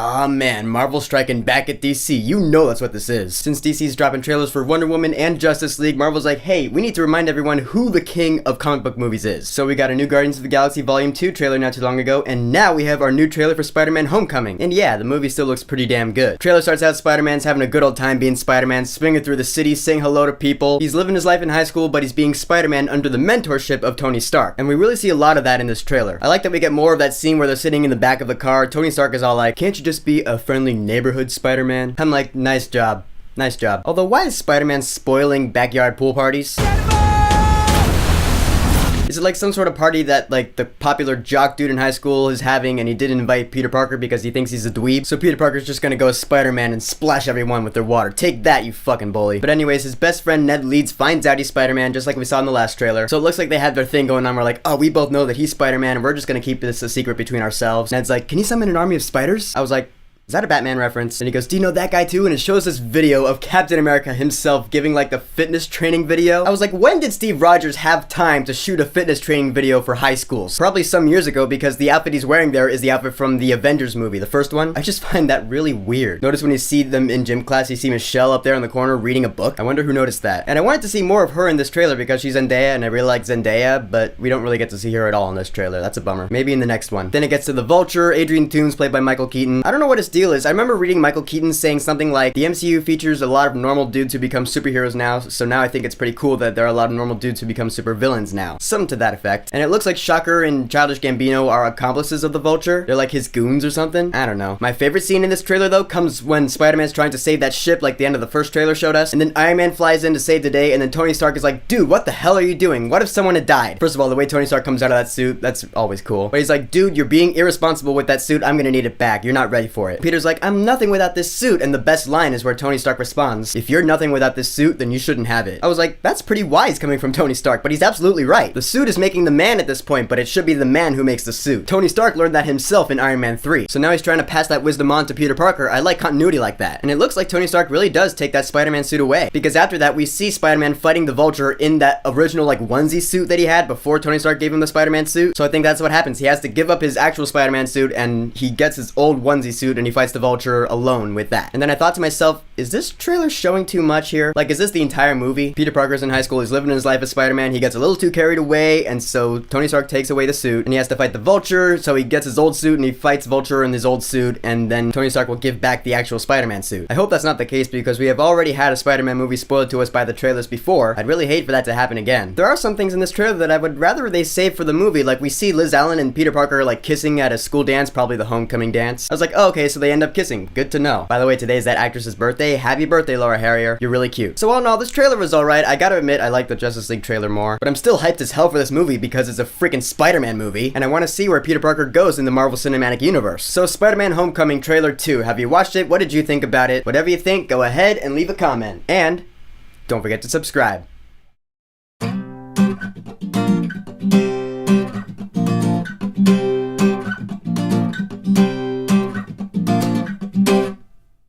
Ah man, Marvel striking back at DC. You know that's what this is. Since DC's dropping trailers for Wonder Woman and Justice League, Marvel's like, hey, we need to remind everyone who the king of comic book movies is. So we got a new Guardians of the Galaxy Volume 2 trailer not too long ago, and now we have our new trailer for Spider-Man Homecoming. And yeah, the movie still looks pretty damn good. Trailer starts out Spider-Man's having a good old time being Spider-Man, swinging through the city, saying hello to people. He's living his life in high school, but he's being Spider-Man under the mentorship of Tony Stark. And we really see a lot of that in this trailer. I like that we get more of that scene where they're sitting in the back of the car. Tony Stark is all like, can't you just be a friendly neighborhood Spider-Man? I'm like, nice job. Nice job. Although, why is Spider-Man spoiling backyard pool parties? Is it like some sort of party that like the popular jock dude in high school is having and he didn't invite Peter Parker because he thinks he's a dweeb? So Peter Parker's just gonna go as Spider-Man and splash everyone with their water. Take that, you fucking bully. But anyways, his best friend Ned Leeds finds out he's Spider-Man just like we saw in the last trailer. So it looks like they had their thing going on. We're like, oh, we both know that he's Spider-Man and we're just gonna keep this a secret between ourselves. Ned's like, can he summon an army of spiders? I was like, is that a Batman reference? And he goes, do you know that guy too? And it shows this video of Captain America himself giving like the fitness training video. I was like, when did Steve Rogers have time to shoot a fitness training video for high schools? Probably some years ago, because the outfit he's wearing there is the outfit from the Avengers movie, the first one. I just find that really weird. Notice when you see them in gym class, you see Michelle up there in the corner reading a book. I wonder who noticed that. And I wanted to see more of her in this trailer because she's Zendaya and I really like Zendaya, but we don't really get to see her at all in this trailer. That's a bummer. Maybe in the next one. Then it gets to the Vulture, Adrian Toomes played by Michael Keaton. I don't know what his deal is. I remember reading Michael Keaton saying something like, the MCU features a lot of normal dudes who become superheroes now, so now I think it's pretty cool that there are a lot of normal dudes who become supervillains now. Something to that effect. And it looks like Shocker and Childish Gambino are accomplices of the Vulture. They're like his goons or something. I don't know. My favorite scene in this trailer though comes when Spider-Man's trying to save that ship like the end of the first trailer showed us, and then Iron Man flies in to save the day, and then Tony Stark is like, dude, what the hell are you doing? What if someone had died? First of all, the way Tony Stark comes out of that suit, that's always cool. But he's like, dude, you're being irresponsible with that suit. I'm gonna need it back. You're not ready for it. Peter's like, I'm nothing without this suit. And the best line is where Tony Stark responds, if you're nothing without this suit, then you shouldn't have it. I was like, that's pretty wise coming from Tony Stark, but he's absolutely right. The suit is making the man at this point, but it should be the man who makes the suit. Tony Stark learned that himself in Iron Man 3. So now he's trying to pass that wisdom on to Peter Parker. I like continuity like that. And it looks like Tony Stark really does take that Spider-Man suit away. Because after that, we see Spider-Man fighting the Vulture in that original like onesie suit that he had before Tony Stark gave him the Spider-Man suit. So I think that's what happens. He has to give up his actual Spider-Man suit and he gets his old onesie suit and he fights the Vulture alone with that. And then I thought to myself, is this trailer showing too much here? Like, is this the entire movie? Peter Parker's in high school, he's living his life as Spider-Man, he gets a little too carried away, and so Tony Stark takes away the suit, and he has to fight the Vulture, so he gets his old suit, and he fights Vulture in his old suit, and then Tony Stark will give back the actual Spider-Man suit. I hope that's not the case, because we have already had a Spider-Man movie spoiled to us by the trailers before. I'd really hate for that to happen again. There are some things in this trailer that I would rather they save for the movie, like we see Liz Allen and Peter Parker like kissing at a school dance, probably the homecoming dance. I was like, oh, okay, so they end up kissing. Good to know. By the way, today is that actress's birthday. Happy birthday, Laura Harrier. You're really cute. So all in all, this trailer was alright. I gotta admit, I like the Justice League trailer more. But I'm still hyped as hell for this movie because it's a freaking Spider-Man movie, and I want to see where Peter Parker goes in the Marvel Cinematic Universe. So Spider-Man Homecoming trailer 2. Have you watched it? What did you think about it? Whatever you think, go ahead and leave a comment. And don't forget to subscribe.